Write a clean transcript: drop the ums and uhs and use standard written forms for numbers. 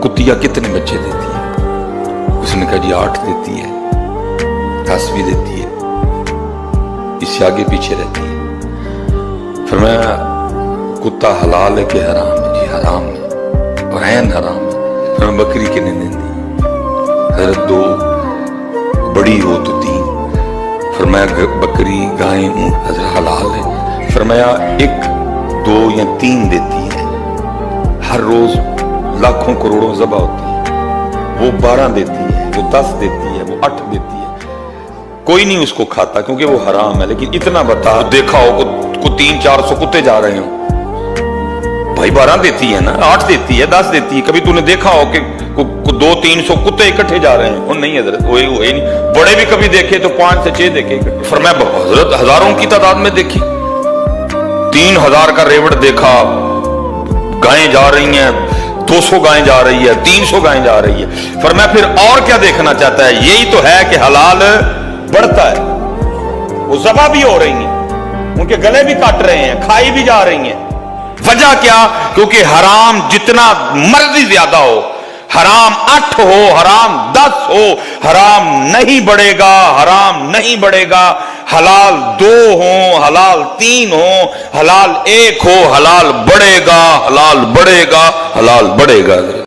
कुतिया कितने बच्चे देती है? उसने कहा जी 8 देती है, 10 भी देती है, इससे आगे पीछे रहती है। फरमाया कुत्ता हलाल है कि हराम है? जी हराम है, और ऐन हराम है। फरमाया बकरी कितने देती है? हज़रत 2, बड़ी हो तो 3। फरमाया बकरी गाय हज़रत हलाल है? फरमाया 1, 2 या 3 देती है। हर रोज लाखों करोड़ों ज़बह होती है, वो 12 देती है, वो 10 देती है, वो 8 देती है। कोई नहीं उसको खाता क्योंकि वो हराम है। लेकिन इतना बता, देखा हो को 300-400 कुत्ते जा रहे हो भाई, 12 देती है ना, 8 देती है, 10 देती है। कभी तूने देखा हो कि 200-300 कुत्ते इकट्ठे जा रहे हैं? वो नहीं हजरत, वो नहीं। बड़े भी कभी देखे तो 5 से 6 देखे इकट्ठे। फरमाया हजरत हजारों की तादाद में देखी, 3000 का रेवड़ देखा, गायें जा रही हैं, 200 गायें जा रही है, 300 गायें जा रही है। फरमाया फिर और क्या देखना चाहता है? यही तो है कि हलाल बढ़ता है, वो ज़बह भी हो रही हैं, उनके गले भी काट रहे हैं, खाई भी जा रही हैं। वजह क्या? क्योंकि हराम जितना मर्जी ज्यादा हो, हराम 8 हो, हराम 10 हो, हराम नहीं बढ़ेगा, हराम नहीं बढ़ेगा। हलाल 2 हो, हलाल 3 हो, हलाल 1 हो, हलाल बढ़ेगा, हलाल बढ़ेगा, हलाल बढ़ेगा।